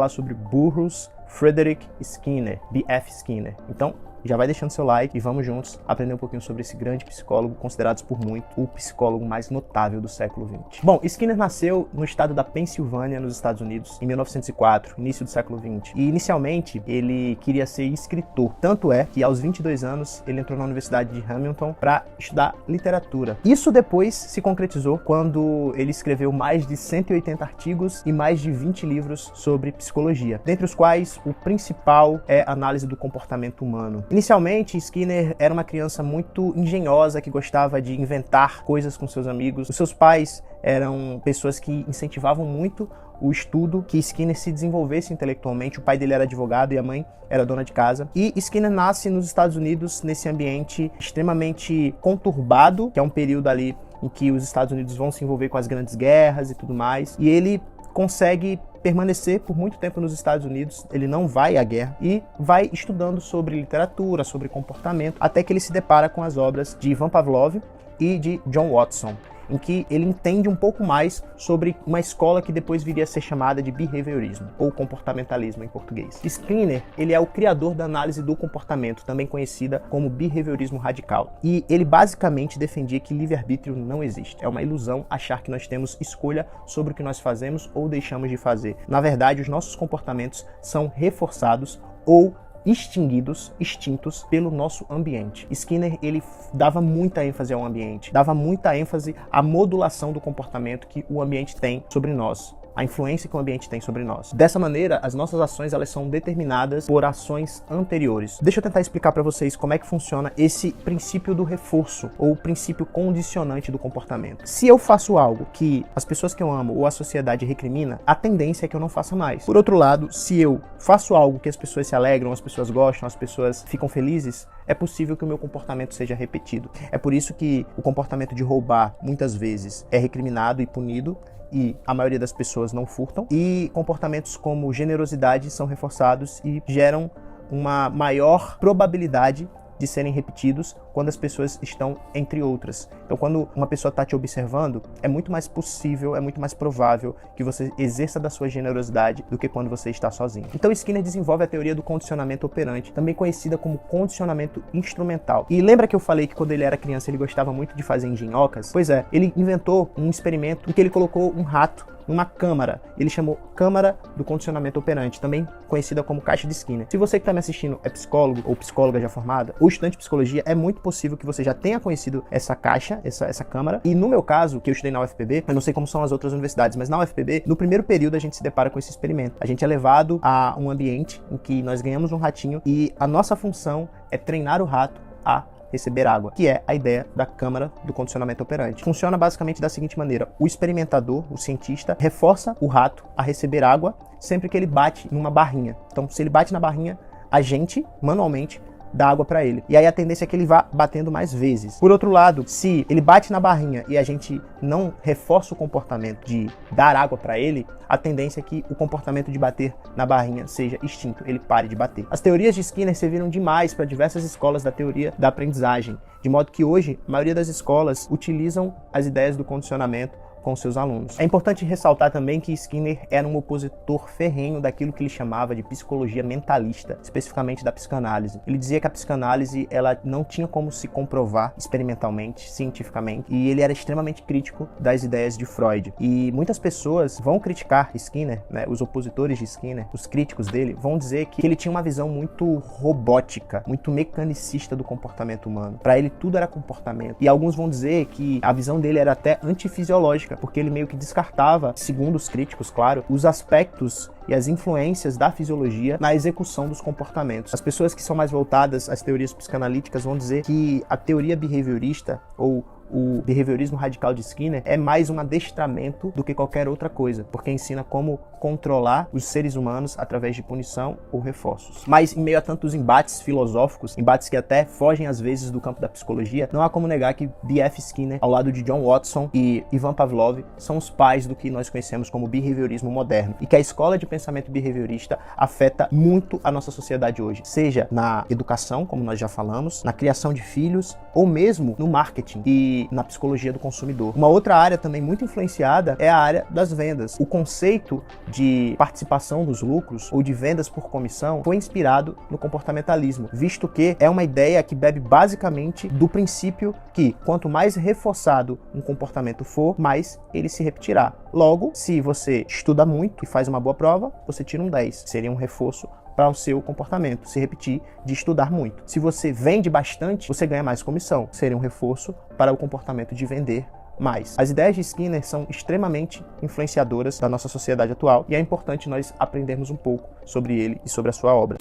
falar sobre Burrhus Frederic Skinner, B.F. Skinner. Então, já vai deixando seu like e vamos juntos aprender um pouquinho sobre esse grande psicólogo, considerado por muito o psicólogo mais notável do século XX. Bom, Skinner nasceu no estado da Pensilvânia, nos Estados Unidos, em 1904, início do século XX. E inicialmente ele queria ser escritor. Tanto é que aos 22 anos ele entrou na Universidade de Hamilton para estudar literatura. Isso depois se concretizou quando ele escreveu mais de 180 artigos e mais de 20 livros sobre psicologia, dentre os quais o principal é a análise do comportamento humano. Inicialmente, Skinner era uma criança muito engenhosa, que gostava de inventar coisas com seus amigos. Os seus pais eram pessoas que incentivavam muito o estudo, que Skinner se desenvolvesse intelectualmente. O pai dele era advogado e a mãe era dona de casa. E Skinner nasce nos Estados Unidos, nesse ambiente extremamente conturbado, que é um período ali em que os Estados Unidos vão se envolver com as grandes guerras e tudo mais. E ele consegue permanecer por muito tempo nos Estados Unidos, ele não vai à guerra e vai estudando sobre literatura, sobre comportamento, até que ele se depara com as obras de Ivan Pavlov e de John Watson, em que ele entende um pouco mais sobre uma escola que depois viria a ser chamada de behaviorismo, ou comportamentalismo em português. Skinner, ele é o criador da análise do comportamento, também conhecida como behaviorismo radical. E ele basicamente defendia que livre-arbítrio não existe. É uma ilusão achar que nós temos escolha sobre o que nós fazemos ou deixamos de fazer. Na verdade, os nossos comportamentos são reforçados ou extintos pelo nosso ambiente. Skinner, ele dava muita ênfase ao ambiente, dava muita ênfase à modulação do comportamento que o ambiente tem sobre nós, a influência que o ambiente tem sobre nós. Dessa maneira, as nossas ações, elas são determinadas por ações anteriores. Deixa eu tentar explicar para vocês como é que funciona esse princípio do reforço, ou princípio condicionante do comportamento. Se eu faço algo que as pessoas que eu amo ou a sociedade recrimina, a tendência é que eu não faça mais. Por outro lado, se eu faço algo que as pessoas se alegram, as pessoas gostam, as pessoas ficam felizes, é possível que o meu comportamento seja repetido. É por isso que o comportamento de roubar, muitas vezes, é recriminado e punido, e a maioria das pessoas não furtam, e comportamentos como generosidade são reforçados e geram uma maior probabilidade de serem repetidos quando as pessoas estão entre outras. Então, quando uma pessoa está te observando, é muito mais possível, é muito mais provável que você exerça da sua generosidade do que quando você está sozinho. Então, Skinner desenvolve a teoria do condicionamento operante, também conhecida como condicionamento instrumental. E lembra que eu falei que quando ele era criança ele gostava muito de fazer engenhocas? Pois é, ele inventou um experimento em que ele colocou um rato numa câmara. Ele chamou Câmara do Condicionamento Operante, também conhecida como Caixa de Skinner. Se você que está me assistindo é psicólogo ou psicóloga já formada, ou estudante de psicologia, é muito possível que você já tenha conhecido essa caixa, essa câmara. E no meu caso, que eu estudei na UFPB, eu não sei como são as outras universidades, mas na UFPB, no primeiro período a gente se depara com esse experimento. A gente é levado a um ambiente em que nós ganhamos um ratinho e a nossa função é treinar o rato a receber água, que é a ideia da câmara do condicionamento operante. Funciona basicamente da seguinte maneira: o experimentador, o cientista, reforça o rato a receber água sempre que ele bate numa barrinha. Então, se ele bate na barrinha, a gente, manualmente, dá água para ele. E aí a tendência é que ele vá batendo mais vezes. Por outro lado, se ele bate na barrinha e a gente não reforça o comportamento de dar água para ele, a tendência é que o comportamento de bater na barrinha seja extinto, ele pare de bater. As teorias de Skinner serviram demais para diversas escolas da teoria da aprendizagem, de modo que hoje a maioria das escolas utilizam as ideias do condicionamento com seus alunos. É importante ressaltar também que Skinner era um opositor ferrenho daquilo que ele chamava de psicologia mentalista, especificamente da psicanálise. Ele dizia que a psicanálise ela não tinha como se comprovar experimentalmente, cientificamente, e ele era extremamente crítico das ideias de Freud. E muitas pessoas vão criticar Skinner, né, os opositores de Skinner, os críticos dele, vão dizer que ele tinha uma visão muito robótica, muito mecanicista do comportamento humano. Para ele tudo era comportamento. E alguns vão dizer que a visão dele era até antifisiológica, porque ele meio que descartava, segundo os críticos, claro, os aspectos e as influências da fisiologia na execução dos comportamentos. As pessoas que são mais voltadas às teorias psicanalíticas vão dizer que a teoria behaviorista, ou o behaviorismo radical de Skinner, é mais um adestramento do que qualquer outra coisa, porque ensina como controlar os seres humanos através de punição ou reforços. Mas em meio a tantos embates filosóficos, embates que até fogem às vezes do campo da psicologia, não há como negar que B.F. Skinner, ao lado de John Watson e Ivan Pavlov, são os pais do que nós conhecemos como behaviorismo moderno, e que a escola de pensamento behaviorista afeta muito a nossa sociedade hoje, seja na educação, como nós já falamos, na criação de filhos, ou mesmo no marketing. E na psicologia do consumidor. Uma outra área também muito influenciada é a área das vendas. O conceito de participação nos lucros ou de vendas por comissão foi inspirado no comportamentalismo, visto que é uma ideia que bebe basicamente do princípio que quanto mais reforçado um comportamento for, mais ele se repetirá. Logo, se você estuda muito e faz uma boa prova, você tira um 10. Seria um reforço para o seu comportamento, se repetir de estudar muito. Se você vende bastante, você ganha mais comissão. Seria um reforço para o comportamento de vender mais. As ideias de Skinner são extremamente influenciadoras da nossa sociedade atual e é importante nós aprendermos um pouco sobre ele e sobre a sua obra.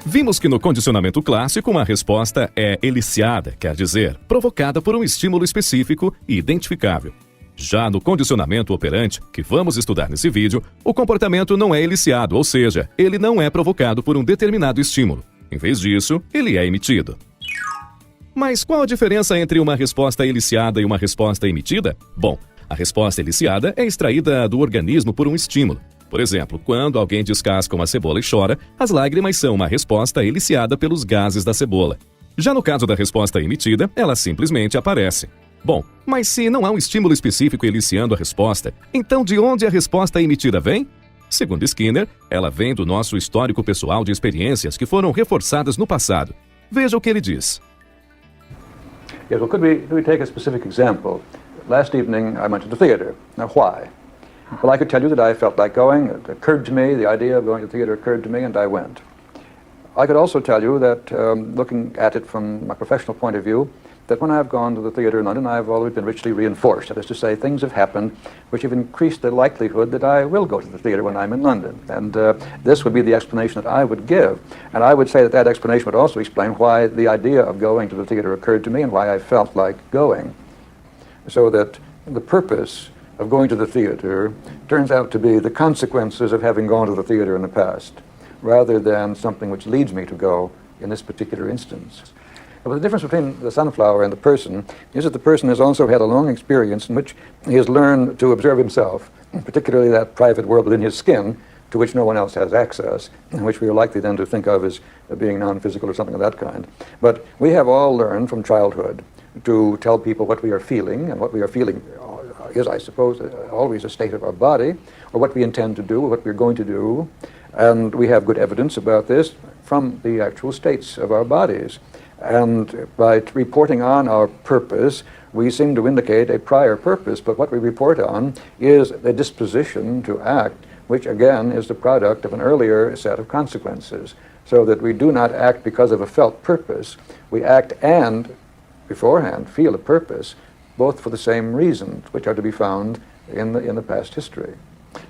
Vimos que no condicionamento clássico uma resposta é eliciada, quer dizer, provocada por um estímulo específico e identificável. Já no condicionamento operante, que vamos estudar nesse vídeo, o comportamento não é eliciado, ou seja, ele não é provocado por um determinado estímulo. Em vez disso, ele é emitido. Mas qual a diferença entre uma resposta eliciada e uma resposta emitida? Bom, a resposta eliciada é extraída do organismo por um estímulo. Por exemplo, quando alguém descasca uma cebola e chora, as lágrimas são uma resposta eliciada pelos gases da cebola. Já no caso da resposta emitida, ela simplesmente aparece. Bom, mas se não há um estímulo específico eliciando a resposta, então de onde a resposta emitida vem? Segundo Skinner, ela vem do nosso histórico pessoal de experiências que foram reforçadas no passado. Veja o que ele diz. Yes, well, could we take a specific example? Last evening I went to the theater. Now, why? Well, I could tell you that I felt like going. It occurred to me, the idea of going to the theater occurred to me, and I went. I could also tell you that, looking at it from my professional point of view, that when I've gone to the theater in London, I've always been richly reinforced. That is to say, things have happened which have increased the likelihood that I will go to the theater when I'm in London. And this would be the explanation that I would give. And I would say that that explanation would also explain why the idea of going to the theater occurred to me and why I felt like going. So that the purpose of going to the theater turns out to be the consequences of having gone to the theater in the past, rather than something which leads me to go in this particular instance. But the difference between the sunflower and the person is that the person has also had a long experience in which he has learned to observe himself, particularly that private world within his skin, to which no one else has access, and which we are likely then to think of as being non-physical or something of that kind. But we have all learned from childhood to tell people what we are feeling, and what we are feeling is, I suppose, always a state of our body, or what we intend to do, or what we're going to do. And we have good evidence about this from the actual states of our bodies. And by reporting on our purpose, we seem to indicate a prior purpose, but what we report on is a disposition to act, which again is the product of an earlier set of consequences. So that we do not act because of a felt purpose, we act and beforehand feel a purpose, both for the same reasons, which are to be found in the past history.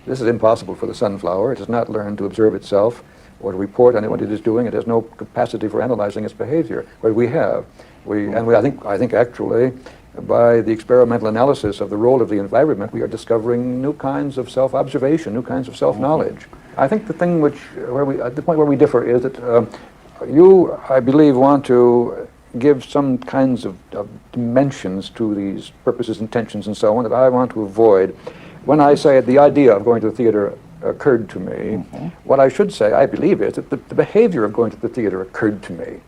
This is impossible for the sunflower. It has not learned to observe itself or to report on what it is doing. It has no capacity for analyzing its behavior, but we have. I think actually, by the experimental analysis of the role of the environment, we are discovering new kinds of self-observation, new kinds of self-knowledge. I think the thing the point where we differ is that you, I believe, want to give some kinds of dimensions to these purposes, intentions, and so on that I want to avoid. When I say the idea of going to the theater occurred to me, what I should say, I believe, is that the behavior of going to the theater occurred to me.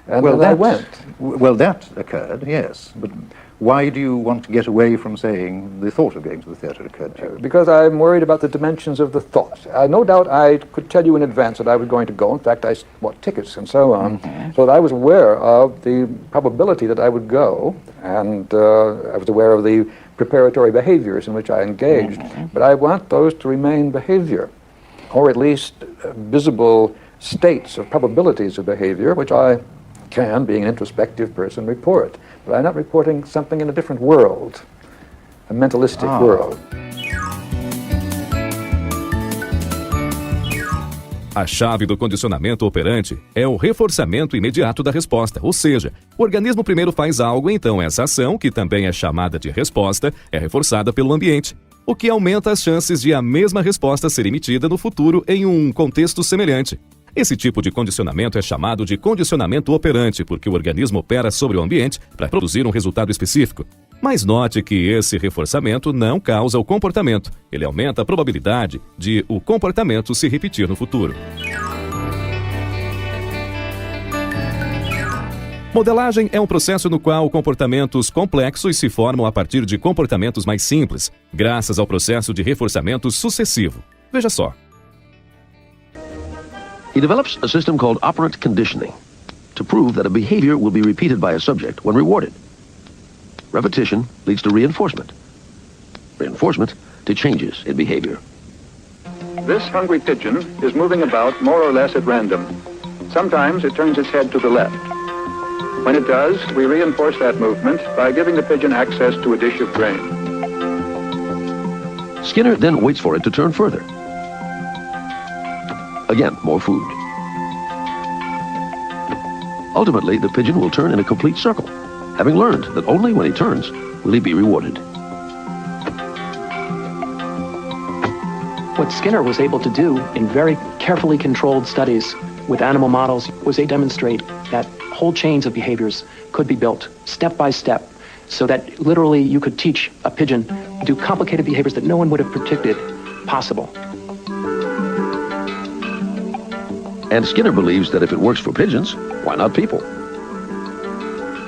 And well, I went. Well, that occurred, yes. But why do you want to get away from saying the thought of going to the theatre occurred to you? Because I'm worried about the dimensions of the thought. No doubt I could tell you in advance that I was going to go. In fact, I bought tickets and so on, so that I was aware of the probability that I would go, and I was aware of the preparatory behaviors in which I engaged. But I want those to remain behavior, or at least visible states of probabilities of behavior, which I can, being an introspective person, report. But I'm not reporting something in a different world, a mentalistic world. A chave do condicionamento operante é o reforçamento imediato da resposta, ou seja, o organismo primeiro faz algo, então essa ação, que também é chamada de resposta, é reforçada pelo ambiente, o que aumenta as chances de a mesma resposta ser emitida no futuro em um contexto semelhante. Esse tipo de condicionamento é chamado de condicionamento operante, porque o organismo opera sobre o ambiente para produzir um resultado específico. Mas note que esse reforçamento não causa o comportamento, ele aumenta a probabilidade de o comportamento se repetir no futuro. Modelagem é um processo no qual comportamentos complexos se formam a partir de comportamentos mais simples, graças ao processo de reforçamento sucessivo. Veja só. He develops a system called operant conditioning to prove that a behavior will be repeated by a subject when rewarded. Repetition leads to reinforcement. Reinforcement to changes in behavior. This hungry pigeon is moving about more or less at random. Sometimes it turns its head to the left. When it does, we reinforce that movement by giving the pigeon access to a dish of grain. Skinner then waits for it to turn further. Again, more food. Ultimately, the pigeon will turn in a complete circle, having learned that only when he turns will he be rewarded. What Skinner was able to do in very carefully controlled studies with animal models was to demonstrate that whole chains of behaviors could be built step by step so that literally you could teach a pigeon to do complicated behaviors that no one would have predicted possible. And Skinner believes that if it works for pigeons, why not people?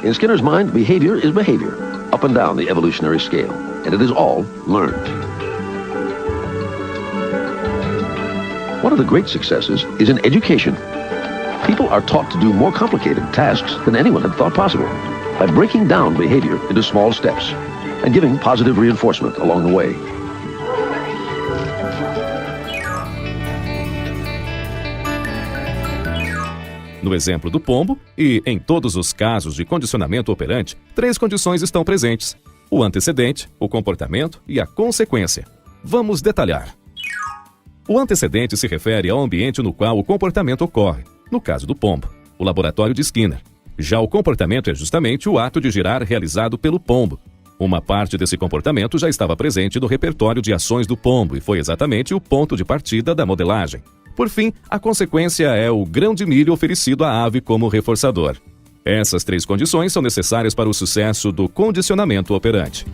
In Skinner's mind, behavior is behavior, up and down the evolutionary scale, and it is all learned. One of the great successes is in education. People are taught to do more complicated tasks than anyone had thought possible by breaking down behavior into small steps and giving positive reinforcement along the way. No exemplo do pombo, e em todos os casos de condicionamento operante, 3 condições estão presentes: o antecedente, o comportamento e a consequência. Vamos detalhar. O antecedente se refere ao ambiente no qual o comportamento ocorre, no caso do pombo, o laboratório de Skinner. Já o comportamento é justamente o ato de girar realizado pelo pombo. Uma parte desse comportamento já estava presente no repertório de ações do pombo e foi exatamente o ponto de partida da modelagem. Por fim, a consequência é o grão de milho oferecido à ave como reforçador. Essas 3 condições são necessárias para o sucesso do condicionamento operante.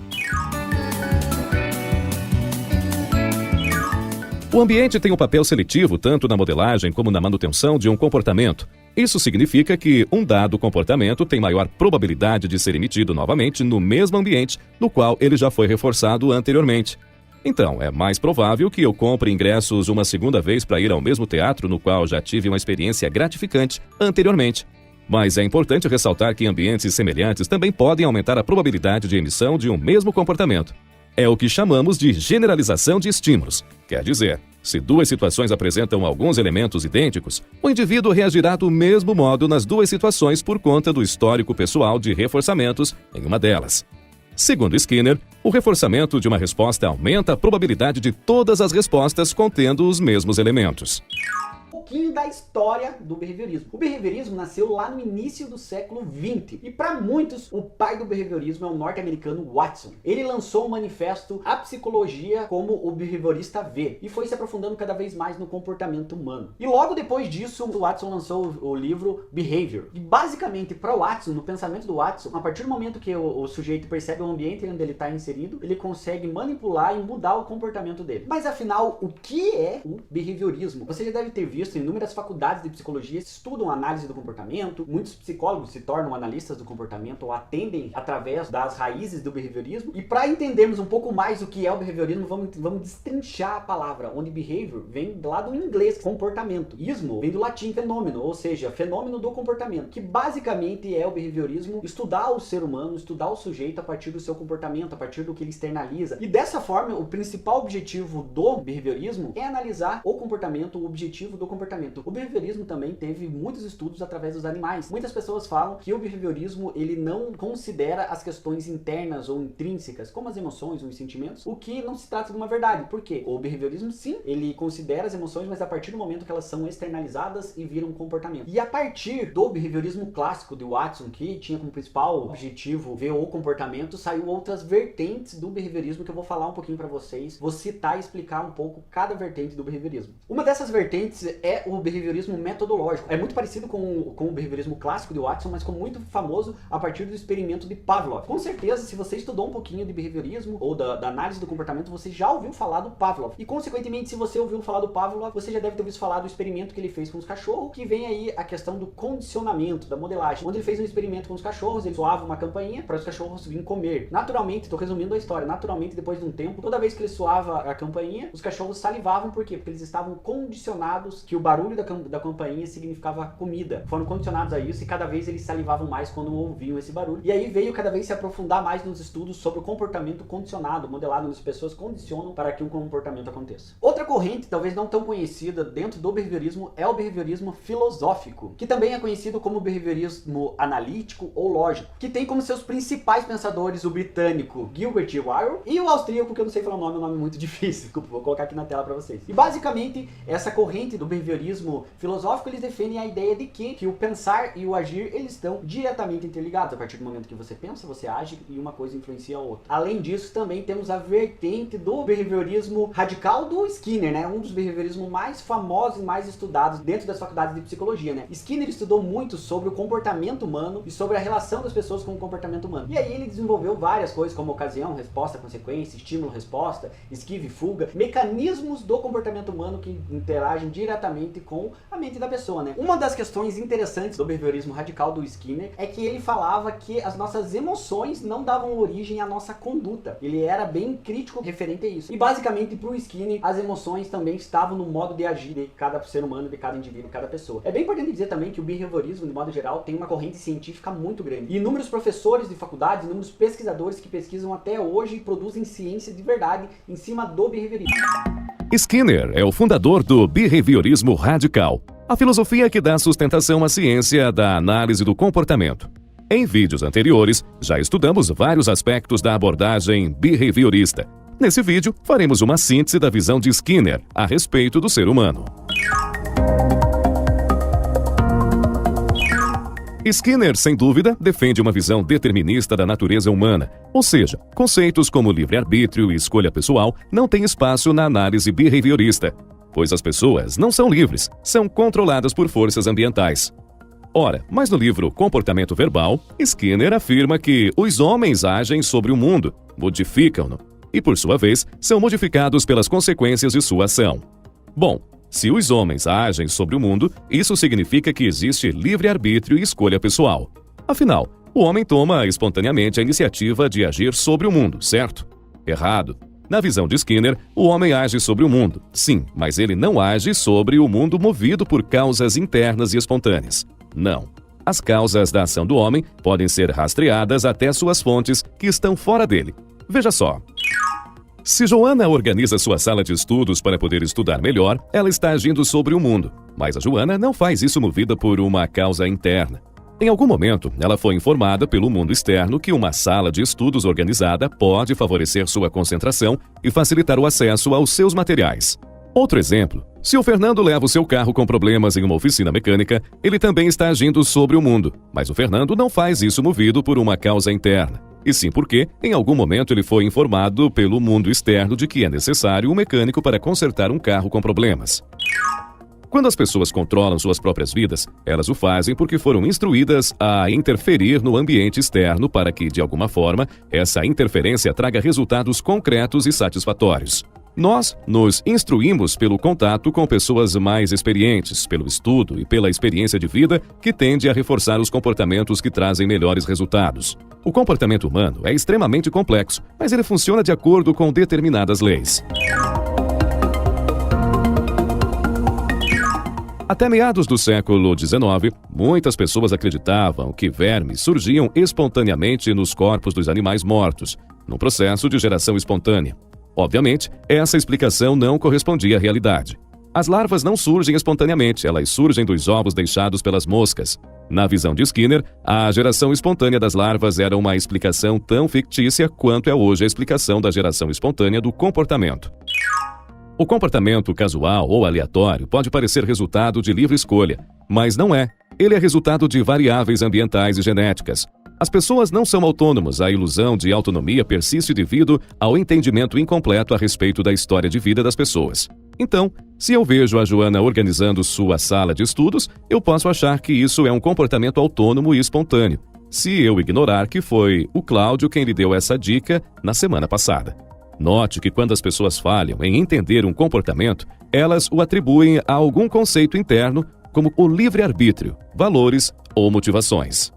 O ambiente tem um papel seletivo tanto na modelagem como na manutenção de um comportamento. Isso significa que um dado comportamento tem maior probabilidade de ser emitido novamente no mesmo ambiente no qual ele já foi reforçado anteriormente. Então, é mais provável que eu compre ingressos uma segunda vez para ir ao mesmo teatro no qual já tive uma experiência gratificante anteriormente. Mas é importante ressaltar que ambientes semelhantes também podem aumentar a probabilidade de emissão de um mesmo comportamento. É o que chamamos de generalização de estímulos. Quer dizer, se 2 situações apresentam alguns elementos idênticos, o indivíduo reagirá do mesmo modo nas 2 situações por conta do histórico pessoal de reforçamentos em uma delas. Segundo Skinner, o reforçamento de uma resposta aumenta a probabilidade de todas as respostas contendo os mesmos elementos. Um pouquinho da história do behaviorismo. O behaviorismo nasceu lá no início do século XX e para muitos o pai do behaviorismo é o norte-americano Watson. Ele lançou um manifesto A Psicologia como o Behaviorista Vê e foi se aprofundando cada vez mais no comportamento humano. E logo depois disso o Watson lançou o livro Behavior. E basicamente para o Watson, no pensamento do Watson, a partir do momento que o sujeito percebe o ambiente onde ele está inserido, ele consegue manipular e mudar o comportamento dele. Mas afinal, o que é o behaviorismo? Você já deve ter visto inúmeras faculdades de psicologia estudam a análise do comportamento, muitos psicólogos se tornam analistas do comportamento ou atendem através das raízes do behaviorismo. E para entendermos um pouco mais o que é o behaviorismo, vamos destrinchar a palavra, onde behavior vem lá do inglês, comportamento. Ismo vem do latim fenômeno, ou seja, fenômeno do comportamento, que basicamente é o behaviorismo, estudar o ser humano, estudar o sujeito a partir do seu comportamento, a partir do que ele externaliza. E dessa forma, o principal objetivo do behaviorismo é analisar o comportamento, o objetivo do comportamento. O behaviorismo também teve muitos estudos através dos animais. Muitas pessoas falam que o behaviorismo ele não considera as questões internas ou intrínsecas, como as emoções ou os sentimentos, o que não se trata de uma verdade. Por quê? O behaviorismo, sim, ele considera as emoções, mas a partir do momento que elas são externalizadas e viram um comportamento. E a partir do behaviorismo clássico de Watson, que tinha como principal objetivo ver o comportamento, saiu outras vertentes do behaviorismo que eu vou falar um pouquinho para vocês. Vou citar e explicar um pouco cada vertente do behaviorismo. Uma dessas vertentes é o behaviorismo metodológico. É muito parecido com o behaviorismo clássico de Watson, mas ficou muito famoso a partir do experimento de Pavlov. Com certeza, se você estudou um pouquinho de behaviorismo ou da análise do comportamento, você já ouviu falar do Pavlov. E, consequentemente, se você ouviu falar do Pavlov, você já deve ter ouvido falar do experimento que ele fez com os cachorros, que vem aí a questão do condicionamento, da modelagem. Onde ele fez um experimento com os cachorros, ele soava uma campainha para os cachorros virem comer. Naturalmente, estou resumindo a história, naturalmente, depois de um tempo, toda vez que ele soava a campainha, os cachorros salivavam. Por quê? Porque eles estavam condicionados que o barulho da campainha significava comida. Foram condicionados a isso e cada vez eles salivavam mais quando ouviam esse barulho. E aí veio cada vez se aprofundar mais nos estudos sobre o comportamento condicionado, modelado, onde as pessoas condicionam para que um comportamento aconteça. Outra corrente, talvez não tão conhecida dentro do behaviorismo, é o behaviorismo filosófico, que também é conhecido como behaviorismo analítico ou lógico, que tem como seus principais pensadores o britânico Gilbert Ryle e o austríaco, que eu não sei falar o nome, é um nome muito difícil, vou colocar aqui na tela para vocês. E basicamente, essa corrente do behaviorismo filosófico, eles defendem a ideia de que o pensar e o agir, eles estão diretamente interligados. A partir do momento que você pensa, você age e uma coisa influencia a outra. Além disso, também temos a vertente do behaviorismo radical do Skinner, né? Um dos behaviorismos mais famosos e mais estudados dentro das faculdades de psicologia, né? Skinner estudou muito sobre o comportamento humano e sobre a relação das pessoas com o comportamento humano. E aí ele desenvolveu várias coisas como ocasião, resposta, consequência, estímulo, resposta, esquiva e fuga, mecanismos do comportamento humano que interagem diretamente com a mente da pessoa, né? Uma das questões interessantes do behaviorismo radical do Skinner é que ele falava que as nossas emoções não davam origem à nossa conduta. Ele era bem crítico referente a isso. E basicamente pro Skinner, as emoções também estavam no modo de agir de cada ser humano, de cada indivíduo, de cada pessoa. É bem importante dizer também que o behaviorismo, de modo geral, tem uma corrente científica muito grande. E inúmeros professores de faculdades, inúmeros pesquisadores que pesquisam até hoje e produzem ciência de verdade em cima do behaviorismo. Skinner é o fundador do behaviorismo radical, a filosofia que dá sustentação à ciência da análise do comportamento. Em vídeos anteriores, já estudamos vários aspectos da abordagem behaviorista. Nesse vídeo, faremos uma síntese da visão de Skinner a respeito do ser humano. Skinner, sem dúvida, defende uma visão determinista da natureza humana, ou seja, conceitos como livre-arbítrio e escolha pessoal não têm espaço na análise behaviorista, pois as pessoas não são livres, são controladas por forças ambientais. Ora, mas no livro Comportamento Verbal, Skinner afirma que os homens agem sobre o mundo, modificam-no, e por sua vez, são modificados pelas consequências de sua ação. Bom, se os homens agem sobre o mundo, isso significa que existe livre-arbítrio e escolha pessoal. Afinal, o homem toma espontaneamente a iniciativa de agir sobre o mundo, certo? Errado. Na visão de Skinner, o homem age sobre o mundo, sim, mas ele não age sobre o mundo movido por causas internas e espontâneas. Não. As causas da ação do homem podem ser rastreadas até suas fontes que estão fora dele. Veja só. Se Joana organiza sua sala de estudos para poder estudar melhor, ela está agindo sobre o mundo. Mas a Joana não faz isso movida por uma causa interna. Em algum momento, ela foi informada pelo mundo externo que uma sala de estudos organizada pode favorecer sua concentração e facilitar o acesso aos seus materiais. Outro exemplo, se o Fernando leva o seu carro com problemas em uma oficina mecânica, ele também está agindo sobre o mundo. Mas o Fernando não faz isso movido por uma causa interna. E sim porque, em algum momento, ele foi informado pelo mundo externo de que é necessário um mecânico para consertar um carro com problemas. Quando as pessoas controlam suas próprias vidas, elas o fazem porque foram instruídas a interferir no ambiente externo para que, de alguma forma, essa interferência traga resultados concretos e satisfatórios. Nós nos instruímos pelo contato com pessoas mais experientes, pelo estudo e pela experiência de vida que tende a reforçar os comportamentos que trazem melhores resultados. O comportamento humano é extremamente complexo, mas ele funciona de acordo com determinadas leis. Até meados do século XIX, muitas pessoas acreditavam que vermes surgiam espontaneamente nos corpos dos animais mortos, num processo de geração espontânea. Obviamente, essa explicação não correspondia à realidade. As larvas não surgem espontaneamente, elas surgem dos ovos deixados pelas moscas. Na visão de Skinner, a geração espontânea das larvas era uma explicação tão fictícia quanto é hoje a explicação da geração espontânea do comportamento. O comportamento casual ou aleatório pode parecer resultado de livre escolha, mas não é. Ele é resultado de variáveis ambientais e genéticas. As pessoas não são autônomos, a ilusão de autonomia persiste devido ao entendimento incompleto a respeito da história de vida das pessoas. Então, Se eu vejo a Joana organizando sua sala de estudos, eu posso achar que isso é um comportamento autônomo e espontâneo, se eu ignorar que foi o Cláudio quem lhe deu essa dica na semana passada. Note que quando as pessoas falham em entender um comportamento, elas o atribuem a algum conceito interno, como o livre-arbítrio, valores ou motivações.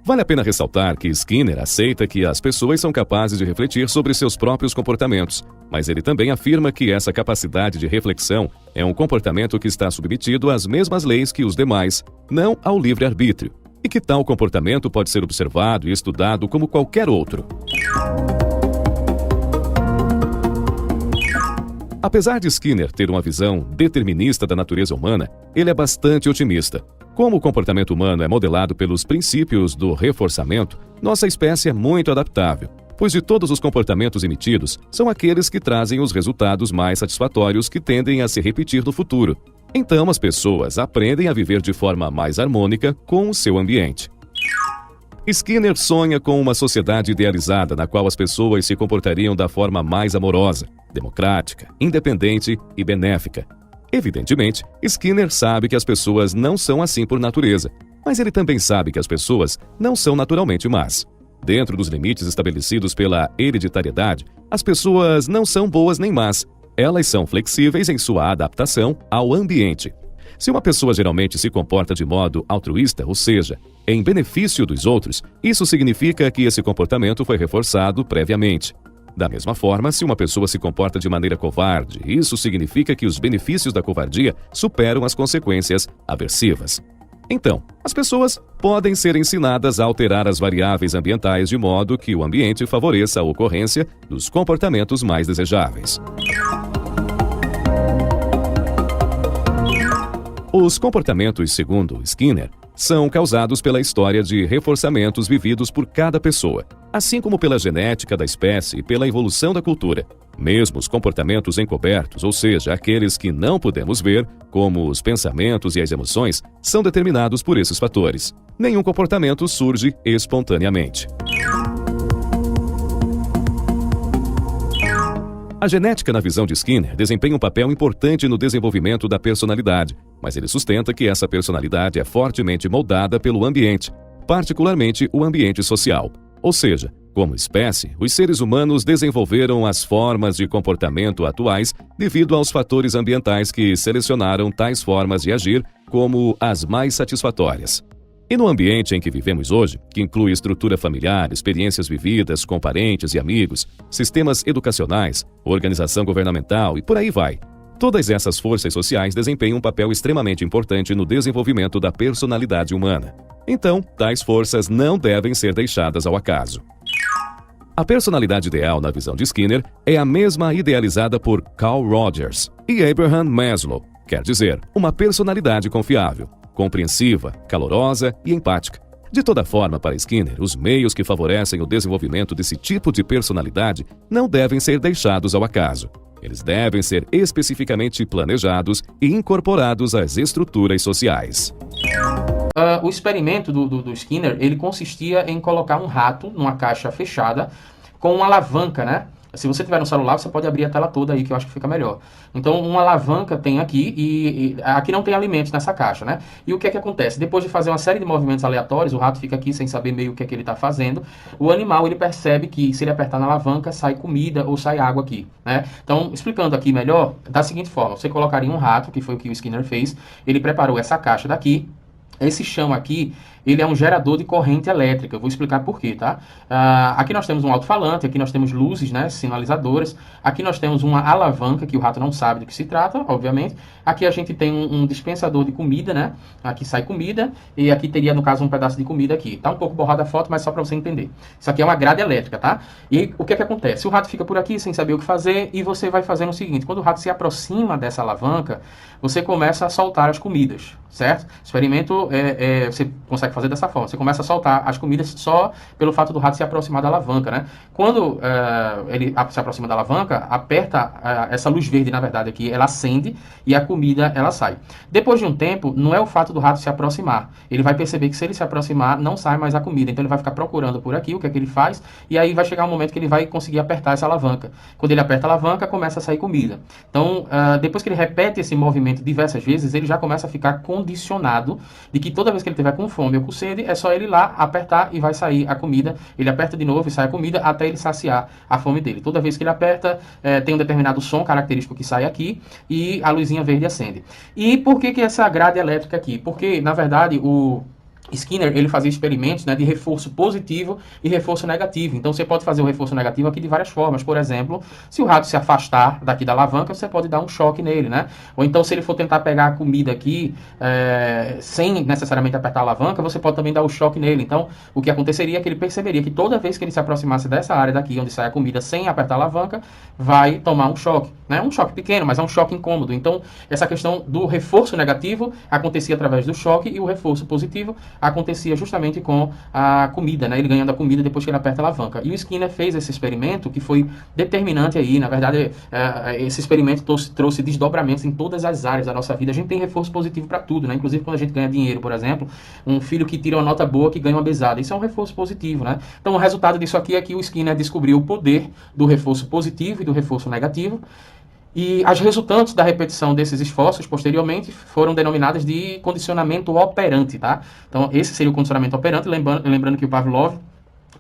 Vale a pena ressaltar que Skinner aceita que as pessoas são capazes de refletir sobre seus próprios comportamentos, mas ele também afirma que essa capacidade de reflexão é um comportamento que está submetido às mesmas leis que os demais, não ao livre-arbítrio, e que tal comportamento pode ser observado e estudado como qualquer outro. Apesar de Skinner ter uma visão determinista da natureza humana, ele é bastante otimista. Como o comportamento humano é modelado pelos princípios do reforçamento, nossa espécie é muito adaptável, pois de todos os comportamentos emitidos, são aqueles que trazem os resultados mais satisfatórios que tendem a se repetir no futuro. Então as pessoas aprendem a viver de forma mais harmônica com o seu ambiente. Skinner sonha com uma sociedade idealizada na qual as pessoas se comportariam da forma mais amorosa, democrática, independente e benéfica. Evidentemente, Skinner sabe que as pessoas não são assim por natureza, mas ele também sabe que as pessoas não são naturalmente más. Dentro dos limites estabelecidos pela hereditariedade, as pessoas não são boas nem más, elas são flexíveis em sua adaptação ao ambiente. Se uma pessoa geralmente se comporta de modo altruísta, ou seja, em benefício dos outros, isso significa que esse comportamento foi reforçado previamente. Da mesma forma, se uma pessoa se comporta de maneira covarde, isso significa que os benefícios da covardia superam as consequências aversivas. Então, as pessoas podem ser ensinadas a alterar as variáveis ambientais de modo que o ambiente favoreça a ocorrência dos comportamentos mais desejáveis. Os comportamentos, segundo Skinner, são causados pela história de reforçamentos vividos por cada pessoa, assim como pela genética da espécie e pela evolução da cultura. Mesmo os comportamentos encobertos, ou seja, aqueles que não podemos ver, como os pensamentos e as emoções, são determinados por esses fatores. Nenhum comportamento surge espontaneamente. A genética, na visão de Skinner, desempenha um papel importante no desenvolvimento da personalidade, mas ele sustenta que essa personalidade é fortemente moldada pelo ambiente, particularmente o ambiente social. Ou seja, como espécie, os seres humanos desenvolveram as formas de comportamento atuais devido aos fatores ambientais que selecionaram tais formas de agir como as mais satisfatórias. E no ambiente em que vivemos hoje, que inclui estrutura familiar, experiências vividas com parentes e amigos, sistemas educacionais, organização governamental e por aí vai, todas essas forças sociais desempenham um papel extremamente importante no desenvolvimento da personalidade humana. Então, tais forças não devem ser deixadas ao acaso. A personalidade ideal, na visão de Skinner, é a mesma idealizada por Carl Rogers e Abraham Maslow, quer dizer, uma personalidade confiável, compreensiva, calorosa e empática. De toda forma, para Skinner, os meios que favorecem o desenvolvimento desse tipo de personalidade não devem ser deixados ao acaso. Eles devem ser especificamente planejados e incorporados às estruturas sociais. O experimento do Skinner, ele consistia em colocar um rato numa caixa fechada com uma alavanca, né? Se você tiver no celular, você pode abrir a tela toda aí, que eu acho que fica melhor. Então, uma alavanca tem aqui e aqui não tem alimentos nessa caixa, né? E o que é que acontece? Depois de fazer uma série de movimentos aleatórios, o rato fica aqui sem saber meio o que é que ele está fazendo. O animal, ele percebe que se ele apertar na alavanca, sai comida ou sai água aqui, né? Então, explicando aqui melhor, da seguinte forma, você colocaria um rato, que foi o que o Skinner fez, ele preparou essa caixa daqui. Esse chão aqui, ele é um gerador de corrente elétrica. Eu vou explicar por quê, tá? Aqui nós temos um alto-falante, aqui nós temos luzes, né, sinalizadoras. Aqui nós temos uma alavanca, que o rato não sabe do que se trata, obviamente. Aqui a gente tem um dispensador de comida, né? Aqui sai comida e aqui teria, no caso, um pedaço de comida aqui. Tá um pouco borrada a foto, mas só para você entender. Isso aqui é uma grade elétrica, tá? E o que é que acontece? O rato fica por aqui sem saber o que fazer e você vai fazendo o seguinte. Quando o rato se aproxima dessa alavanca, você começa a soltar as comidas, certo? O experimento, você consegue fazer dessa forma. Você começa a soltar as comidas só pelo fato do rato se aproximar da alavanca, né? Quando ele se aproxima da alavanca, aperta essa luz verde, na verdade, aqui, ela acende e a comida, ela sai. Depois de um tempo, não é o fato do rato se aproximar. Ele vai perceber que se ele se aproximar, não sai mais a comida. Então ele vai ficar procurando por aqui o que é que ele faz, e aí vai chegar um momento que ele vai conseguir apertar essa alavanca. Quando ele aperta a alavanca, começa a sair comida. Então, depois que ele repete esse movimento diversas vezes, ele já começa a ficar condicionado de que toda vez que ele tiver com fome ou com sede, é só ele ir lá apertar e vai sair a comida. Ele aperta de novo e sai a comida até ele saciar a fome dele. Toda vez que ele aperta, tem um determinado som característico que sai aqui e a luzinha verde acende. E por que essa grade elétrica aqui? Porque, na verdade, o Skinner, ele fazia experimentos, né, de reforço positivo e reforço negativo. Então você pode fazer o reforço negativo aqui de várias formas. Por exemplo, se o rato se afastar daqui da alavanca, você pode dar um choque nele, né? Ou então se ele for tentar pegar a comida aqui sem necessariamente apertar a alavanca, você pode também dar um choque nele. Então o que aconteceria é que ele perceberia que toda vez que ele se aproximasse dessa área daqui, onde sai a comida sem apertar a alavanca, vai tomar um choque, né? Um choque pequeno, mas é um choque incômodo. Então essa questão do reforço negativo acontecia através do choque e o reforço positivo acontecia justamente com a comida, né? Ele ganhando a comida depois que ele aperta a alavanca. E o Skinner fez esse experimento que foi determinante aí. Na verdade, esse experimento trouxe desdobramentos em todas as áreas da nossa vida. A gente tem reforço positivo para tudo, né? Inclusive quando a gente ganha dinheiro, por exemplo, um filho que tira uma nota boa que ganha uma mesada. Isso é um reforço positivo, né? Então o resultado disso aqui é que o Skinner descobriu o poder do reforço positivo e do reforço negativo. E as resultantes da repetição desses esforços, posteriormente, foram denominadas de condicionamento operante, tá? Então, esse seria o condicionamento operante, lembrando que o Pavlov,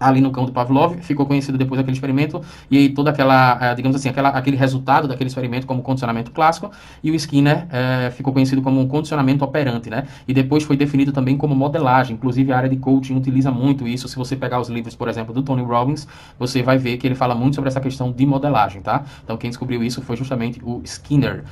ali no cão do Pavlov, ficou conhecido depois daquele experimento, e aí toda aquela, digamos assim, aquele resultado daquele experimento como condicionamento clássico, e o Skinner ficou conhecido como um condicionamento operante, né? E depois foi definido também como modelagem. Inclusive a área de coaching utiliza muito isso. Se você pegar os livros, por exemplo, do Tony Robbins, você vai ver que ele fala muito sobre essa questão de modelagem, tá? Então quem descobriu isso foi justamente o Skinner.